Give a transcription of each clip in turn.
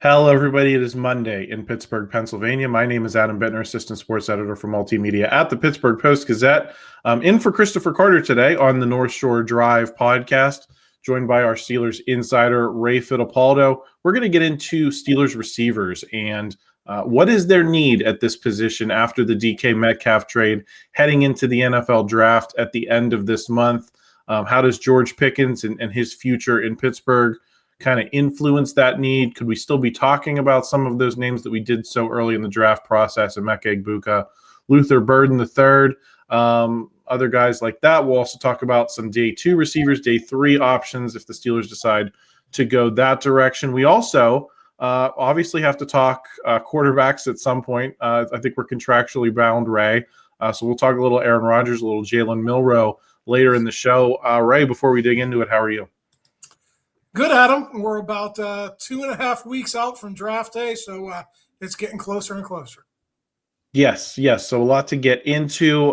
Hello, everybody. It is Monday in Pittsburgh, Pennsylvania. My name is Adam Bittner, Assistant Sports Editor for Multimedia at the Pittsburgh Post-Gazette. I'm in for Christopher Carter today on the North Shore Drive podcast, joined by our Steelers insider, Ray Fittipaldo. We're going to get into Steelers receivers and what is their need at this position after the DK Metcalf trade heading into the NFL draft at the end of this month. How does George Pickens and his future in Pittsburgh kind of influence that need? Could we still be talking about some of those names that we did so early in the draft process? Emeka Egbuka, Luther Burden III, other guys like that. We'll also talk about some day 2 receivers, day 3 options if the Steelers decide to go that direction. We also obviously have to talk quarterbacks at some point. I think we're contractually bound, Ray. So we'll talk a little Aaron Rodgers, a little Jalen Milroe later in the show. Ray, before we dig into it, how are you? Good, Adam. We're about 2.5 weeks out from draft day, so it's getting closer and closer. Yes. So a lot to get into.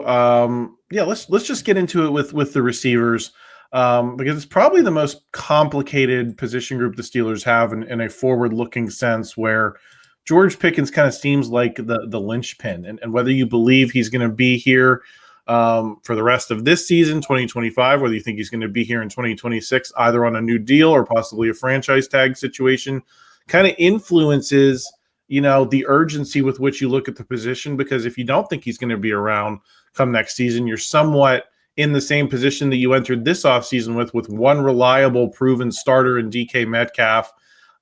Let's just get into it with the receivers because it's probably the most complicated position group the Steelers have in a forward-looking sense, where George Pickens kind of seems like the linchpin, and whether you believe he's going to be here for the rest of this season, 2025, whether you think he's going to be here in 2026, either on a new deal or possibly a franchise tag situation, kind of influences, the urgency with which you look at the position. Because if you don't think he's going to be around come next season, you're somewhat in the same position that you entered this offseason with one reliable, proven starter in DK Metcalf,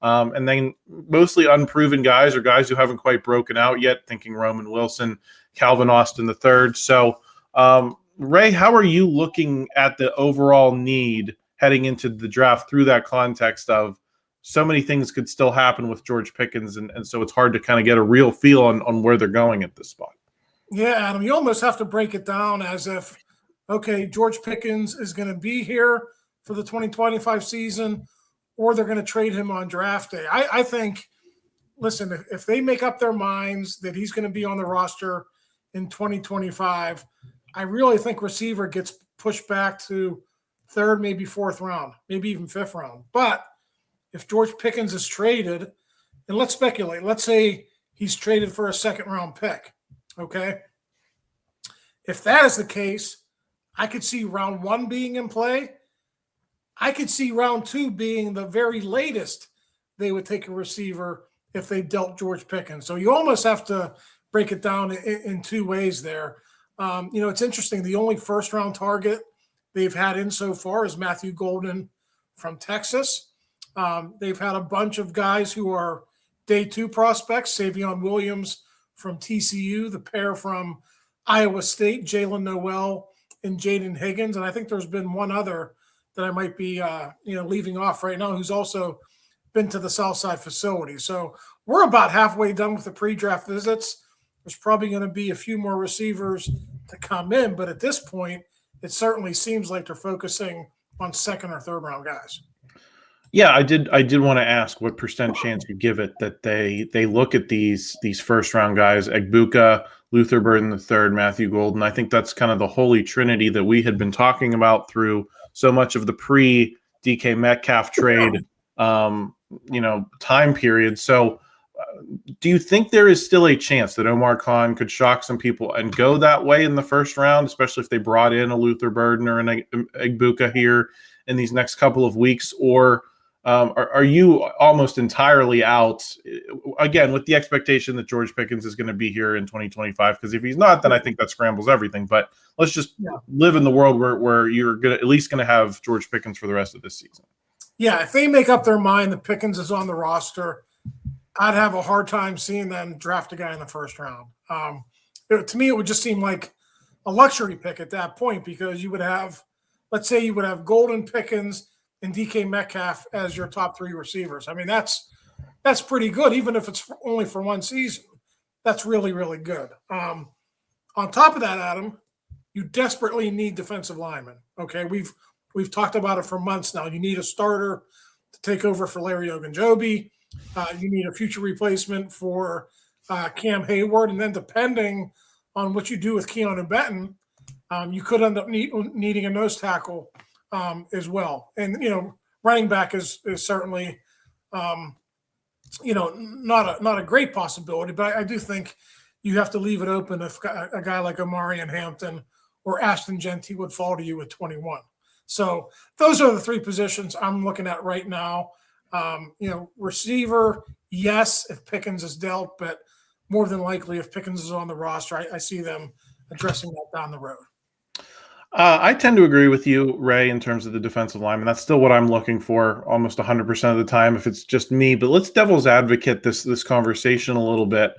and then mostly unproven guys or guys who haven't quite broken out yet, thinking Roman Wilson, Calvin Austin III. So, Ray, how are you looking at the overall need heading into the draft through that context of so many things could still happen with George Pickens, and so it's hard to kind of get a real feel on where they're going at this spot? Yeah, Adam, you almost have to break it down as if, okay, George Pickens is going to be here for the 2025 season, or they're going to trade him on draft day. I think, listen, if they make up their minds that he's going to be on the roster in 2025, I really think receiver gets pushed back to 3rd, maybe 4th round, maybe even 5th round. But if George Pickens is traded, and let's speculate, let's say he's traded for a 2nd round pick, okay? If that is the case, I could see round 1 being in play. I could see round 2 being the very latest they would take a receiver if they dealt George Pickens. So you almost have to break it down in 2 ways there. It's interesting. The only 1st round target they've had in so far is Matthew Golden from Texas. They've had a bunch of guys who are day 2 prospects, Savion Williams from TCU, the pair from Iowa State, Jaylen Noel and Jayden Higgins. And I think there's been one other that I might be leaving off right now, who's also been to the Southside facility. So we're about halfway done with the pre-draft visits. There's probably going to be a few more receivers to come in, but at this point, it certainly seems like they're focusing on 2nd or 3rd round guys. Yeah, I did want to ask what percent chance you give it that they look at these 1st round guys, Egbuka, Luther Burden III, Matthew Golden. I think that's kind of the holy trinity that we had been talking about through so much of the pre-DK Metcalf trade time period. So do you think there is still a chance that Omar Khan could shock some people and go that way in the 1st round, especially if they brought in a Luther Burden or an Egbuka here in these next couple of weeks? Or are you almost entirely out, again, with the expectation that George Pickens is going to be here in 2025? Because if he's not, then I think that scrambles everything. But let's just live in the world where you're at least going to have George Pickens for the rest of this season. Yeah, if they make up their mind that Pickens is on the roster, I'd have a hard time seeing them draft a guy in the 1st round. To me, it would just seem like a luxury pick at that point, because you would have, let's say you would have Golden, Pickens, and DK Metcalf as your top 3 receivers. I mean, that's pretty good, even if it's only for 1 season. That's really, really good. On top of that, Adam, you desperately need defensive linemen. Okay, we've talked about it for months now. You need a starter to take over for Larry Ogunjobi. You need a future replacement for Cam Hayward, and then depending on what you do with Keanu Benton, you could end up needing a nose tackle as well. And running back is certainly not a great possibility, but I do think you have to leave it open if a guy like Omarion Hampton or Ashton Genty would fall to you at 21. So those are the three positions I'm looking at right now. Receiver, yes, if Pickens is dealt, but more than likely if Pickens is on the roster, I see them addressing that down the road. I tend to agree with you, Ray, in terms of the defensive lineman. That's still what I'm looking for almost 100% of the time if it's just me. But let's devil's advocate this conversation a little bit.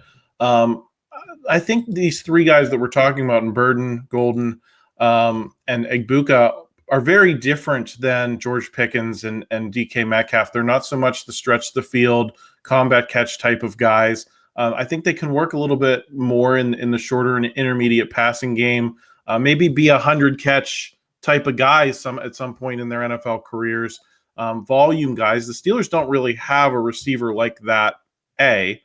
I think these three guys that we're talking about in Burden, Golden, and Egbuka are very different than George Pickens and DK Metcalf. They're not so much the stretch the field, combat catch type of guys. I think they can work a little bit more in the shorter and intermediate passing game. Maybe be a 100-catch type of guys at some point in their NFL careers. Volume guys. The Steelers don't really have a receiver like that, A.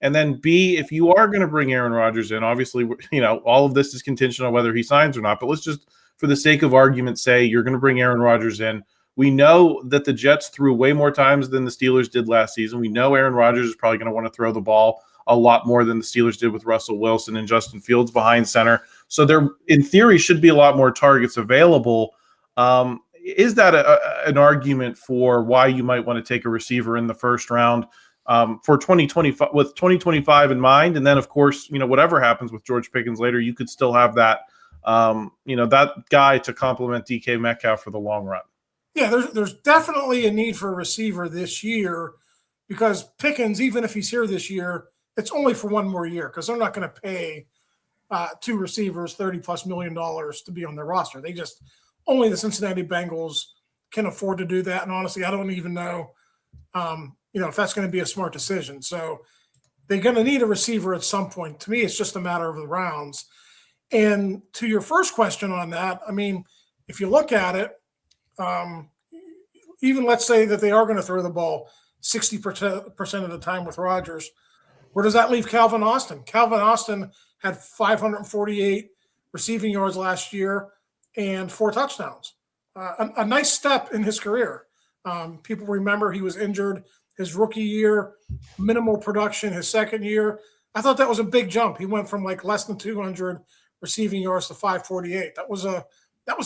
And then B, if you are going to bring Aaron Rodgers in, obviously, all of this is contingent on whether he signs or not. But let's just, for the sake of argument, say you're going to bring Aaron Rodgers in. We know that the Jets threw way more times than the Steelers did last season. We know Aaron Rodgers is probably going to want to throw the ball a lot more than the Steelers did with Russell Wilson and Justin Fields behind center. So there, in theory, should be a lot more targets available. Is that an argument for why you might want to take a receiver in the first round for 2025 with 2025 in mind? And then, of course, whatever happens with George Pickens later, you could still have that, that guy to complement DK Metcalf for the long run. Yeah, there's definitely a need for a receiver this year because Pickens, even if he's here this year, it's only for one more year because they're not going to pay two receivers $30+ million to be on their roster. They just only the Cincinnati Bengals can afford to do that. And honestly, I don't even know, if that's going to be a smart decision. So they're going to need a receiver at some point. To me, it's just a matter of the rounds. And to your first question on that, I mean, if you look at it, even let's say that they are going to throw the ball 60% of the time with Rodgers, where does that leave Calvin Austin? Calvin Austin had 548 receiving yards last year and 4 touchdowns. A nice step in his career. People remember he was injured his rookie year, minimal production his second year. I thought that was a big jump. He went from like less than 200 receiving yards to 548. That was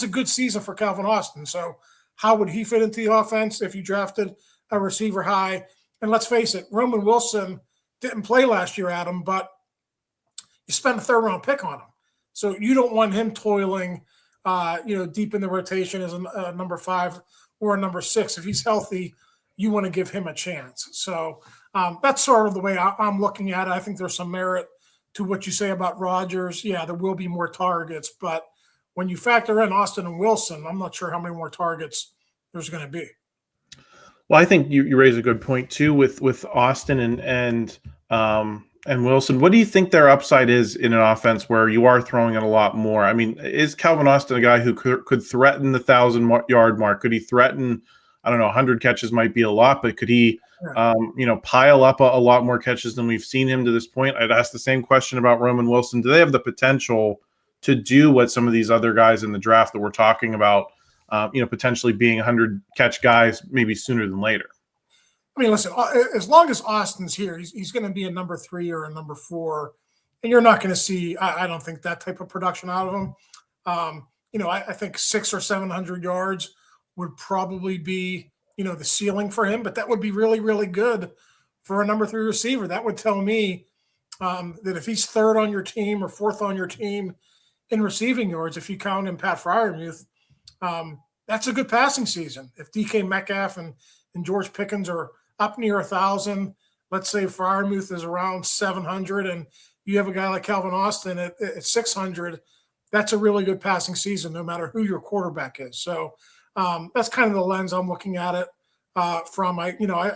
a good season for Calvin Austin. So how would he fit into the offense if you drafted a receiver high? And let's face it, Roman Wilson didn't play last year, Adam, but you spent a third-round pick on him. So you don't want him toiling, deep in the rotation as a number 5 or a number 6. If he's healthy, you want to give him a chance. So that's sort of the way I'm looking at it. I think there's some merit to what you say about Rodgers. Yeah, there will be more targets, but when you factor in Austin and Wilson, I'm not sure how many more targets there's going to be. Well, I think you raise a good point too with Austin and Wilson. What do you think their upside is in an offense where you are throwing it a lot more? I mean, is Calvin Austin a guy who could threaten the 1,000-yard mark? Could he threaten? I don't know. 100 catches might be a lot, but could he, pile up a lot more catches than we've seen him to this point? I'd ask the same question about Roman Wilson. Do they have the potential to do what some of these other guys in the draft that we're talking about? Potentially being 100-catch guys maybe sooner than later. I mean, listen, as long as Austin's here, he's going to be a number 3 or a number 4, and you're not going to see, I don't think, that type of production out of him. I think 600 or 700 yards would probably be, the ceiling for him, but that would be really, really good for a number 3 receiver. That would tell me that if he's 3rd on your team or 4th on your team in receiving yards, if you count in Pat Freiermuth, that's a good passing season. If DK Metcalf and George Pickens are up near 1,000, let's say Freiermuth is around 700, and you have a guy like Calvin Austin at 600, that's a really good passing season, no matter who your quarterback is. So that's kind of the lens I'm looking at it from. I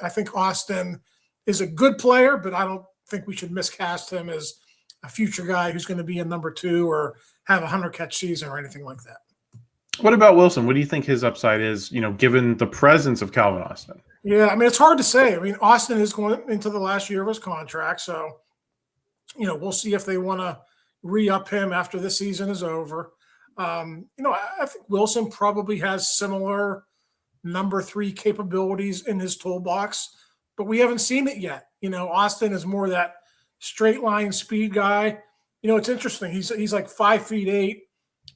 think Austin is a good player, but I don't think we should miscast him as a future guy who's going to be a number 2 or have a 100-catch season or anything like that. What about Wilson? What do you think his upside is, given the presence of Calvin Austin? Yeah, I mean, it's hard to say. I mean, Austin is going into the last year of his contract, so, we'll see if they want to re-up him after the season is over. I think Wilson probably has similar number 3 capabilities in his toolbox, but we haven't seen it yet. Austin is more that straight line speed guy. It's interesting. He's like 5'8".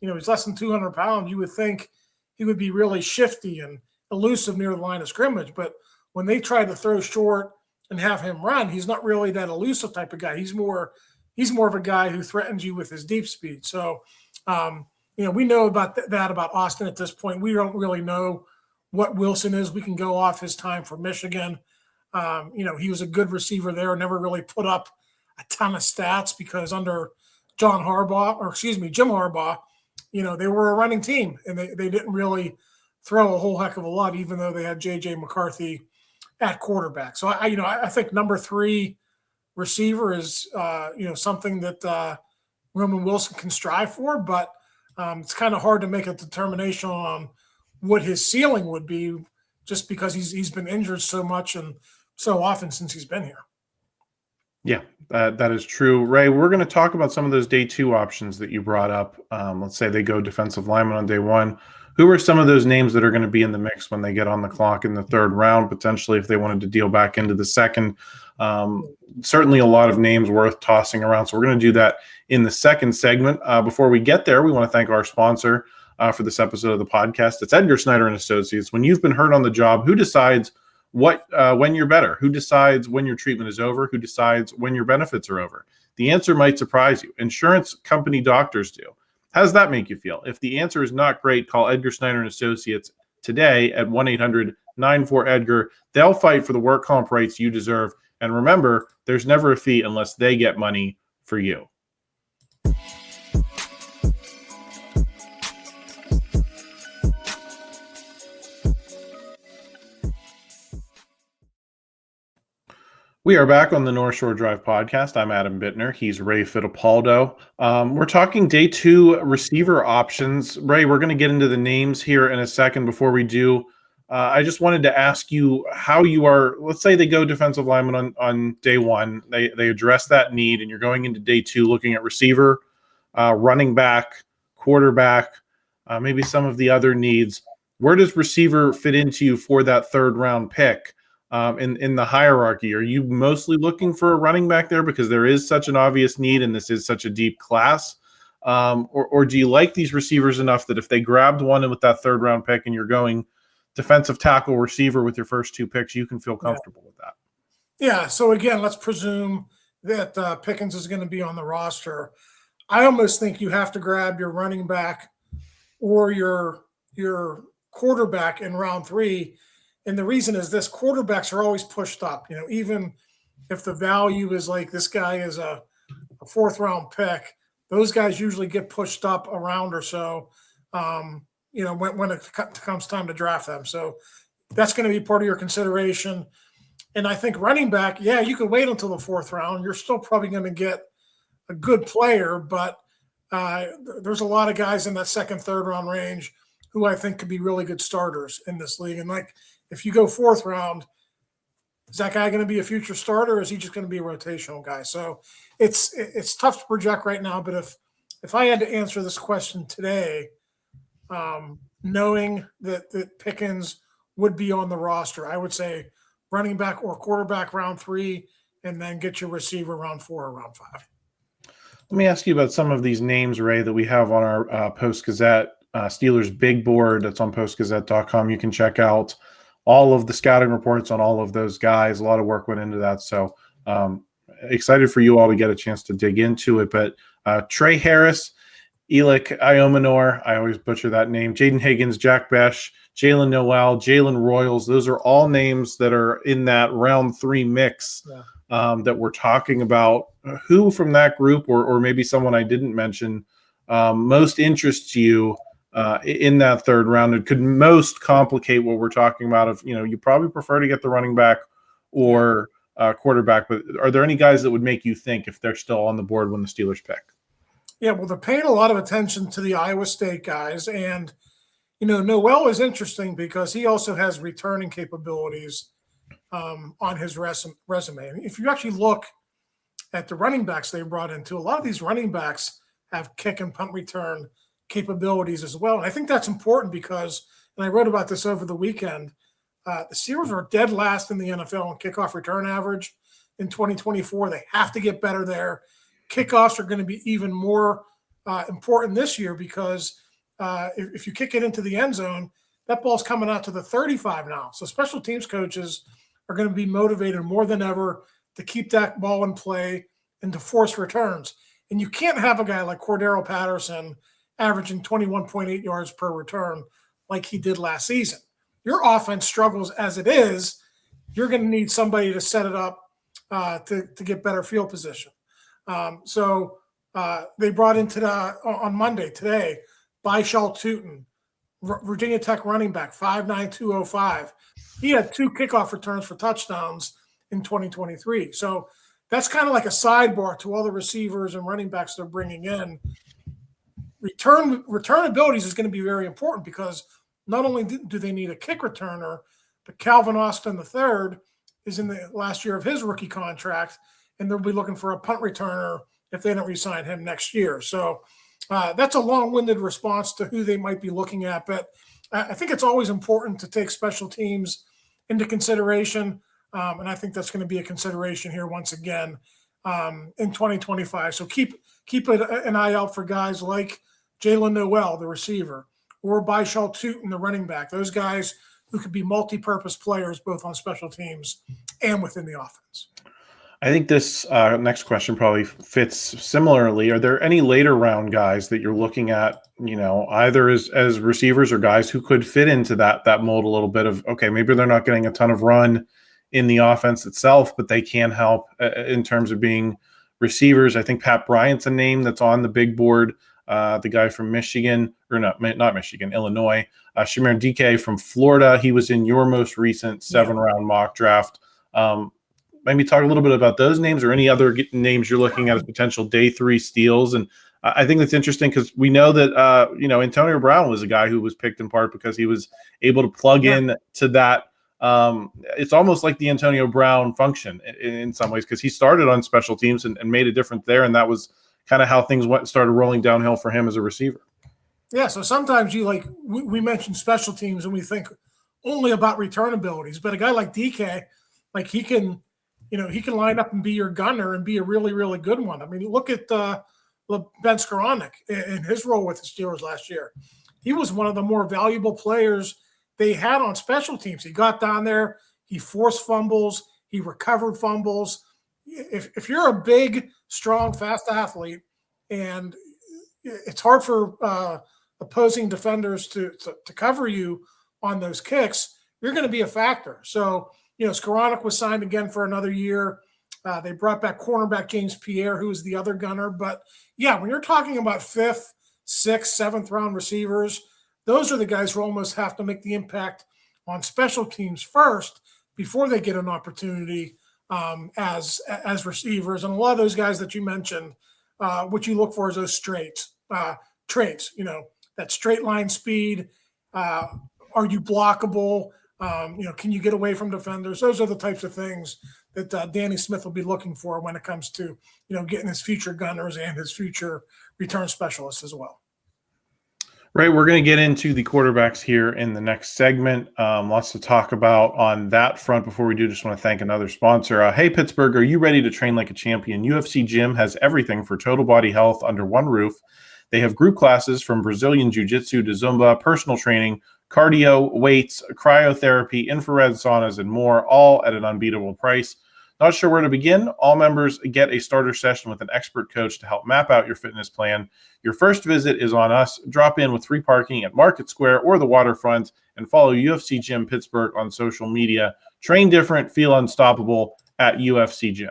He's less than 200 pounds. You would think he would be really shifty and elusive near the line of scrimmage, but when they try to throw short and have him run, he's not really that elusive type of guy. He's more of a guy who threatens you with his deep speed. So, we know about that about Austin at this point. We don't really know what Wilson is. We can go off his time for Michigan. He was a good receiver there, never really put up a ton of stats because under Jim Harbaugh, they were a running team and they didn't really throw a whole heck of a lot, even though they had J.J. McCarthy at quarterback. So I think number 3 receiver is something that Roman Wilson can strive for, but it's kind of hard to make a determination on what his ceiling would be, just because he's been injured so much and so often since he's been here. Yeah, that is true. Ray, we're going to talk about some of those day 2 options that you brought up. Let's say they go defensive lineman on day 1. Who are some of those names that are going to be in the mix when they get on the clock in the 3rd round, potentially if they wanted to deal back into the 2nd? Certainly a lot of names worth tossing around. So we're going to do that in the 2nd segment. Before we get there, we want to thank our sponsor for this episode of the podcast. It's Edgar Snyder Associates. When you've been hurt on the job, who decides when you're better? Who decides when your treatment is over? Who decides when your benefits are over? The answer might surprise you. Insurance company doctors do. How does that make you feel? If the answer is not great, call Edgar Snyder Associates today at 1-800-94-EDGAR. They'll fight for the work comp rights you deserve. And remember, there's never a fee unless they get money for you. We are back on the North Shore Drive podcast. I'm Adam Bittner. He's Ray Fittipaldo. We're talking day 2 receiver options. Ray, we're going to get into the names here in a second. Before we do, I just wanted to ask you how you are. Let's say they go defensive lineman on day 1. They address that need, and you're going into day 2 looking at receiver, running back, quarterback, maybe some of the other needs. Where does receiver fit into you for that 3rd round pick? In the hierarchy? Are you mostly looking for a running back there because there is such an obvious need and this is such a deep class? Or do you like these receivers enough that if they grabbed one with that 3rd round pick and you're going defensive tackle receiver with your first 2 picks, you can feel comfortable with that? Yeah. So again, let's presume that Pickens is going to be on the roster. I almost think you have to grab your running back or your quarterback in round 3. And the reason is this: quarterbacks are always pushed up. Even if the value is like this guy is a 4th round pick, those guys usually get pushed up a round or so, when it comes time to draft them. So that's going to be part of your consideration. And I think running back, yeah, you can wait until the 4th round. You're still probably going to get a good player, but there's a lot of guys in that 2nd, 3rd round range who I think could be really good starters in this league. And if you go 4th round, is that guy going to be a future starter, or is he just going to be a rotational guy? So it's tough to project right now. But if I had to answer this question today, knowing that Pickens would be on the roster, I would say running back or quarterback round 3, and then get your receiver round 4 or round 5. Let me ask you about some of these names, Ray, that we have on our Post-Gazette Steelers big board that's on postgazette.com. You can check out all of the scouting reports on all of those guys. A lot of work went into that. So excited for you all to get a chance to dig into it. But Tre Harris, Elic Ayomanor, I always butcher that name, Jayden Higgins, Bech, Jaylen Noel, Jaylen Royals, those are all names that are in that round 3 mix that we're talking about. Who from that group, or maybe someone I didn't mention, most interests you in that 3rd round? It could most complicate what we're talking about. Of you probably prefer to get the running back or quarterback, but are there any guys that would make you think if they're still on the board when the Steelers pick? Yeah, well, they're paying a lot of attention to the Iowa State guys, and Noel is interesting because he also has returning capabilities on his resume. And if you actually look at the running backs they brought into, a lot of these running backs have kick and punt return capabilities as well. And I think that's important because, and I wrote about this over the weekend, The Steelers are dead last in the NFL in kickoff return average in 2024. They have to get better there. Kickoffs are going to be even more important this year because if you kick it into the end zone, that ball's coming out to the 35 now. So special teams coaches are going to be motivated more than ever to keep that ball in play and to force returns. And you can't have a guy like Cordero Patterson averaging 21.8 yards per return like he did last season. Your offense struggles as it is. You're going to need somebody to set it up to get better field position. So they brought into on Monday today, Byshal Tootin, Virginia Tech running back, 5'9", 205. He had 2 kickoff returns for touchdowns in 2023. So that's kind of like a sidebar to all the receivers and running backs they're bringing in. Return abilities is going to be very important because not only do they need a kick returner, but Calvin Austin III is in the last year of his rookie contract, and they'll be looking for a punt returner if they don't re-sign him next year. So that's a long-winded response to who they might be looking at, but I think it's always important to take special teams into consideration, and I think that's going to be a consideration here once again in 2025. So keep an eye out for guys like Jaylin Noel, the receiver, or Byshal Tootin, the running back. Those guys who could be multi-purpose players both on special teams and within the offense. I think this next question probably fits similarly. Are there any later round guys that you're looking at, either as receivers or guys who could fit into that mold a little bit of, okay, maybe they're not getting a ton of run in the offense itself, but they can help in terms of being receivers? I think Pat Bryant's a name that's on the big board. The guy from Michigan, or not Michigan, Illinois. Chimere Dike from Florida. He was in your most recent 7-round mock draft. Maybe talk a little bit about those names or any other names you're looking at as potential day 3 steals. And I think that's interesting because we know that, Antonio Brown was a guy who was picked in part because he was able to plug in to that. It's almost like the Antonio Brown function in some ways because he started on special teams and made a difference there. And that was kind of how things started rolling downhill for him as a receiver. Yeah, so sometimes we mention special teams and we think only about return abilities, but a guy like DK, like he can line up and be your gunner and be a really, really good one. I mean, look at Ben Skoranek in his role with the Steelers last year. He was one of the more valuable players they had on special teams. He got down there, he forced fumbles, he recovered fumbles. If you're a big, strong, fast athlete, and it's hard for opposing defenders to cover you on those kicks, you're going to be a factor. So, Skoranek was signed again for another year. They brought back cornerback James Pierre, who was the other gunner. But, yeah, when you're talking about 5th, 6th, 7th round receivers, those are the guys who almost have to make the impact on special teams first before they get an opportunity as receivers. And a lot of those guys that you mentioned, what you look for is those traits, that straight line speed. Are you blockable? Can you get away from defenders? Those are the types of things that Danny Smith will be looking for when it comes to, getting his future gunners and his future return specialists as well. Right. We're going to get into the quarterbacks here in the next segment. Lots to talk about on that front. Before we do, just want to thank another sponsor. Hey, Pittsburgh, are you ready to train like a champion? UFC Gym has everything for total body health under one roof. They have group classes from Brazilian Jiu-Jitsu to Zumba, personal training, cardio, weights, cryotherapy, infrared saunas, and more, all at an unbeatable price. Not sure where to begin? All members get a starter session with an expert coach to help map out your fitness plan. Your first visit is on us. Drop in with free parking at Market Square or the waterfront and follow UFC Gym Pittsburgh on social media. Train different, feel unstoppable at UFC Gym.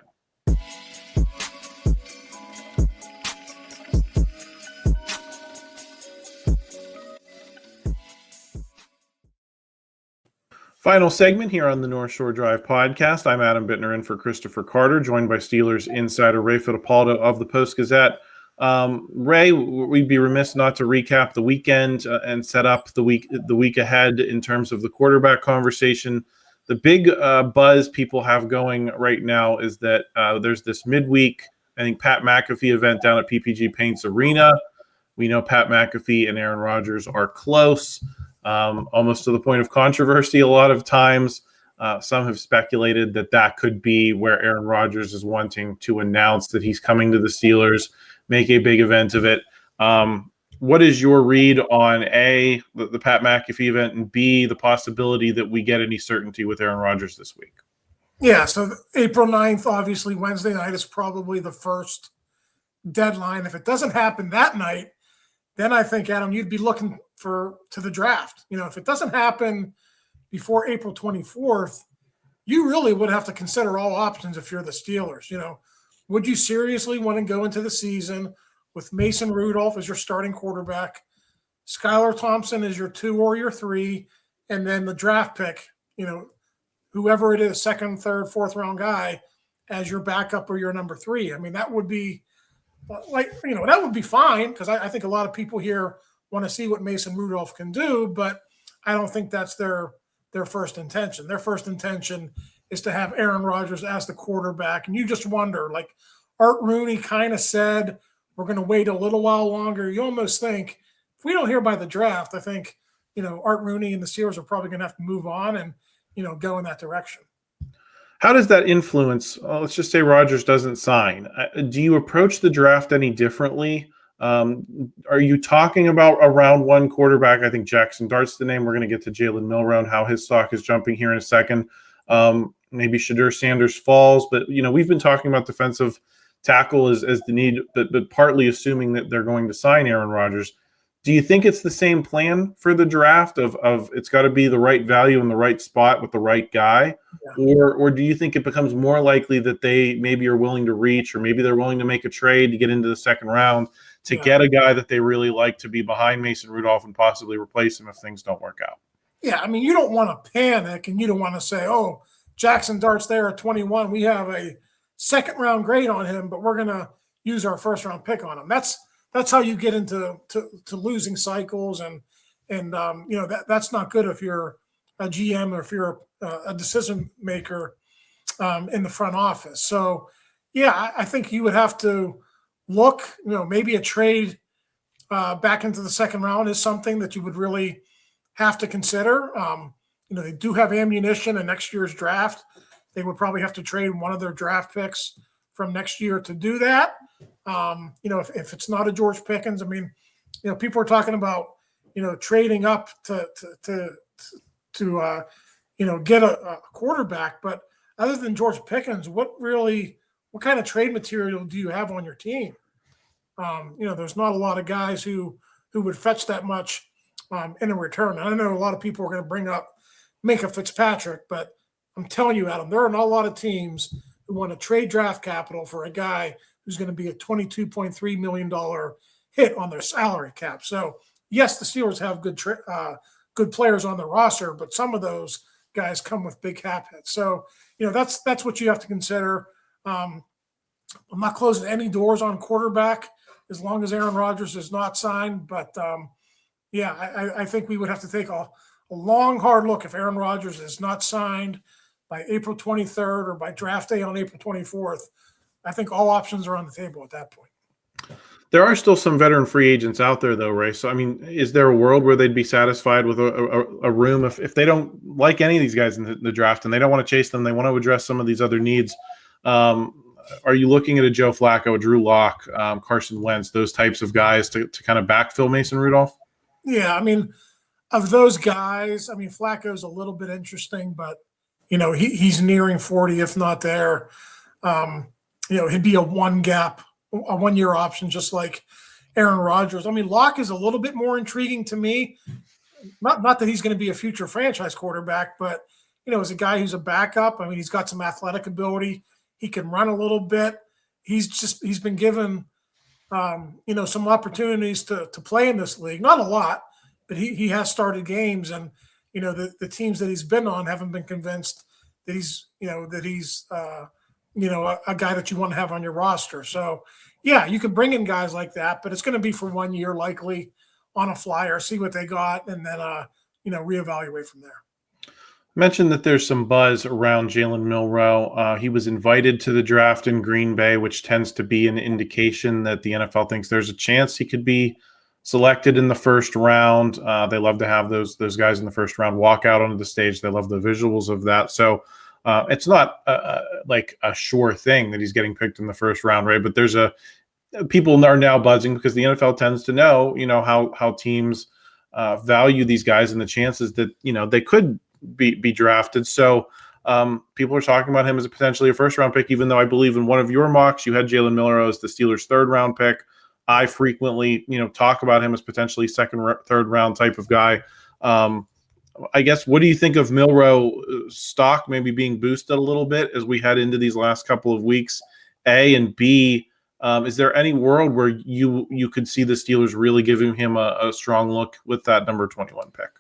Final segment here on the North Shore Drive podcast. I'm Adam Bittner in for Christopher Carter, joined by Steelers insider Ray Fittipaldo of the Post-Gazette. Ray, we'd be remiss not to recap the weekend and set up the week ahead in terms of the quarterback conversation. The big buzz people have going right now is that there's this midweek, I think, Pat McAfee event down at PPG Paints Arena. We know Pat McAfee and Aaron Rodgers are close. almost to the point of controversy a lot of times. Some have speculated that that could be where Aaron Rodgers is wanting to announce that he's coming to the Steelers, make a big event of it. What is your read on A, the Pat McAfee event, and B, the possibility that we get any certainty with Aaron Rodgers this week? Yeah, so April 9th, obviously Wednesday night, is probably the first deadline. If it doesn't happen that night, then I think, Adam, you'd be looking to the draft. If it doesn't happen before April 24th, you really would have to consider all options if you're the Steelers. Would you seriously want to go into the season with Mason Rudolph as your starting quarterback, Skylar Thompson as your 2 or your 3, and then the draft pick, whoever it is, second, third, fourth round guy as your backup or your number 3? I mean, that would be that would be fine, because I think a lot of people here want to see what Mason Rudolph can do, but I don't think that's their first intention. Their first intention is to have Aaron Rodgers as the quarterback. And you just wonder, like Art Rooney kind of said, we're going to wait a little while longer. You almost think, if we don't hear by the draft, I think, Art Rooney and the Steelers are probably going to have to move on and, go in that direction. How does that influence? Let's just say Rodgers doesn't sign. Do you approach the draft any differently? Are you talking about a round 1 quarterback? I think Jackson Dart's the name. We're going to get to Jalen Milroe and how his stock is jumping here in a second. Maybe Shadur Sanders falls, but we've been talking about defensive tackle as the need, but partly assuming that they're going to sign Aaron Rodgers. Do you think it's the same plan for the draft of it's got to be the right value in the right spot with the right guy? Yeah. Or do you think it becomes more likely that they maybe are willing to reach, or maybe they're willing to make a trade to get into the second round to get a guy that they really like to be behind Mason Rudolph and possibly replace him if things don't work out? Yeah, I mean, you don't want to panic, and you don't want to say, oh, Jackson Dart's there at 21. We have a second-round grade on him, but we're going to use our first-round pick on him. That's how you get into losing cycles, and that's not good if you're a GM or if you're a decision maker in the front office. So, yeah, I think you would have to look. Maybe a trade back into the second round is something that you would really have to consider. They do have ammunition in next year's draft. They would probably have to trade one of their draft picks from next year to do that. If it's not a George Pickens, I mean, people are talking about, trading up to get a quarterback. But other than George Pickens, what kind of trade material do you have on your team? There's not a lot of guys who would fetch that much in a return. I know a lot of people are going to bring up Minkah Fitzpatrick, but I'm telling you, Adam, there are not a lot of teams who want to trade draft capital for a guy who's going to be a $22.3 million hit on their salary cap. So, yes, the Steelers have good players on their roster, but some of those guys come with big cap hits. So, that's what you have to consider. I'm not closing any doors on quarterback as long as Aaron Rodgers is not signed. But, I think we would have to take a long, hard look if Aaron Rodgers is not signed by April 23rd or by draft day on April 24th. I think all options are on the table at that point. There are still some veteran free agents out there, though, Ray. So, I mean, is there a world where they'd be satisfied with a room if they don't like any of these guys in the draft and they don't want to chase them, they want to address some of these other needs? Are you looking at a Joe Flacco, a Drew Lock, Carson Wentz, those types of guys to kind of backfill Mason Rudolph? Yeah, I mean, of those guys, I mean, Flacco's a little bit interesting, but, he's nearing 40, if not there. He'd be a one-year option, just like Aaron Rodgers. I mean, Locke is a little bit more intriguing to me. Not that he's going to be a future franchise quarterback, but, as a guy who's a backup, I mean, he's got some athletic ability. He can run a little bit. He's been given, some opportunities to play in this league. Not a lot, but he has started games, and, the teams that he's been on haven't been convinced that he's a guy that you want to have on your roster. So, yeah, you can bring in guys like that, but it's going to be for 1 year likely on a flyer, see what they got, and then, reevaluate from there. Mentioned that there's some buzz around Jalen Milroe. He was invited to the draft in Green Bay, which tends to be an indication that the NFL thinks there's a chance he could be selected in the first round. They love to have those guys in the first round walk out onto the stage. They love the visuals of that. So it's not like a sure thing that he's getting picked in the first round, right? But there's people are now buzzing because the NFL tends to know, how teams value these guys and the chances that, they could be drafted. So people are talking about him as potentially a first round pick, even though I believe in one of your mocks, you had Jalen Milroe as the Steelers' third round pick. I frequently, talk about him as potentially second, third round type of guy. I guess, what do you think of Milroe stock maybe being boosted a little bit as we head into these last couple of weeks? A, and B, is there any world where you could see the Steelers really giving him a strong look with that number 21 pick?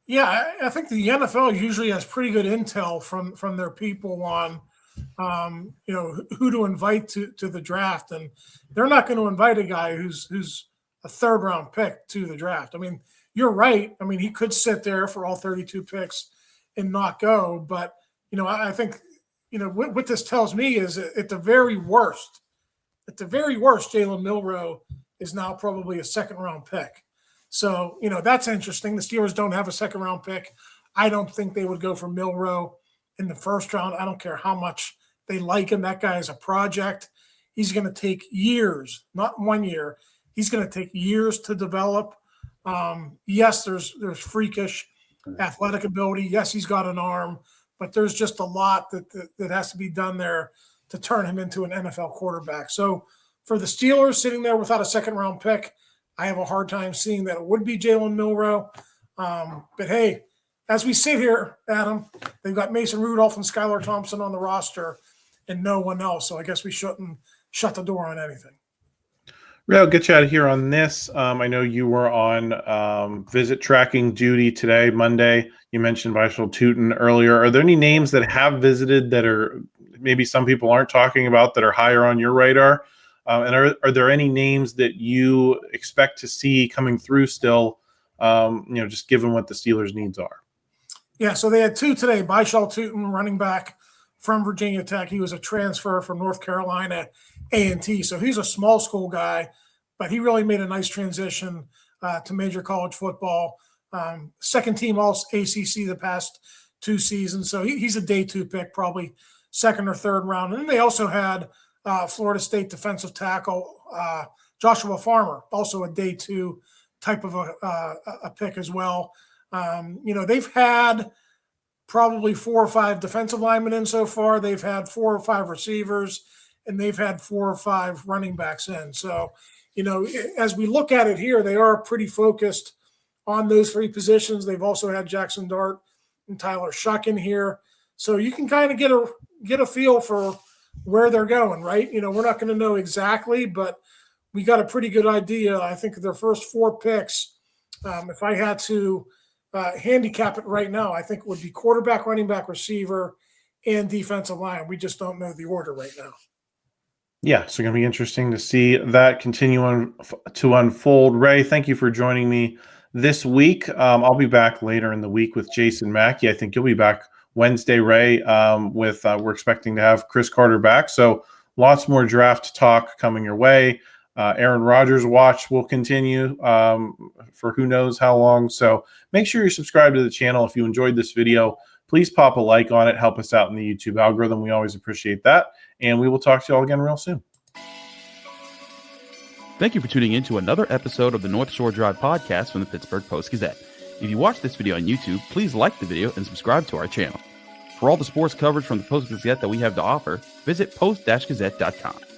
Yeah, I think the NFL usually has pretty good intel from their people on who to invite to the draft, and they're not going to invite a guy who's a third round pick to the draft. I mean, you're right. I mean, he could sit there for all 32 picks and not go, but I think what this tells me is at the very worst, Jalen Milroe is now probably a second round pick. So that's interesting. The Steelers don't have a second round pick. I don't think they would go for Milroe in the first round. I don't care how much they like him. That guy is a project. He's going to take years, not 1 year. He's going to take years to develop. Yes, there's freakish athletic ability. Yes, he's got an arm, but there's just a lot that has to be done there to turn him into an NFL quarterback. So for the Steelers sitting there without a second round pick, I have a hard time seeing that it would be Jalen Milroe. But hey, as we sit here, Adam, they've got Mason Rudolph and Skylar Thompson on the roster and no one else. So I guess we shouldn't shut the door on anything. Ray, I'll get you out of here on this. I know you were on visit tracking duty today, Monday. You mentioned Vishal Tootin earlier. Are there any names that have visited that are maybe some people aren't talking about that are higher on your radar? And are there any names that you expect to see coming through still, just given what the Steelers' needs are? Yeah, so they had two today. Vishal Tootin, running back from Virginia Tech. He was a transfer from North Carolina A&T. So he's a small school guy, but he really made a nice transition to major college football. Second team All-ACC the past 2 seasons. So he's a day 2 pick, probably second or third round. And then they also had Florida State defensive tackle Joshua Farmer, also a day 2 type of a pick as well. They've had probably 4 or 5 defensive linemen in so far. They've had 4 or 5 receivers, and they've had 4 or 5 running backs in. So, as we look at it here, they are pretty focused on those 3 positions. They've also had Jackson Dart and Tyler Shuck in here. So you can kind of get a feel for where they're going, right? We're not going to know exactly, but we got a pretty good idea. I think their first 4 picks, if I had to handicap it right now, I think it would be quarterback, running back, receiver, and defensive line. We just don't know the order right now. Yeah, so going to be interesting to see that continue to unfold. Ray, thank you for joining me this week. I'll be back later in the week with Jason Mackey. I think you'll be back Wednesday, Ray, with we're expecting to have Chris Carter back. So lots more draft talk coming your way. Aaron Rodgers watch will continue for who knows how long. So make sure you're subscribed to the channel. If you enjoyed this video, please pop a like on it. Help us out in the YouTube algorithm. We always appreciate that. And we will talk to you all again real soon. Thank you for tuning in to another episode of the North Shore Drive podcast from the Pittsburgh Post-Gazette. If you watch this video on YouTube, please like the video and subscribe to our channel. For all the sports coverage from the Post-Gazette that we have to offer, visit post-gazette.com.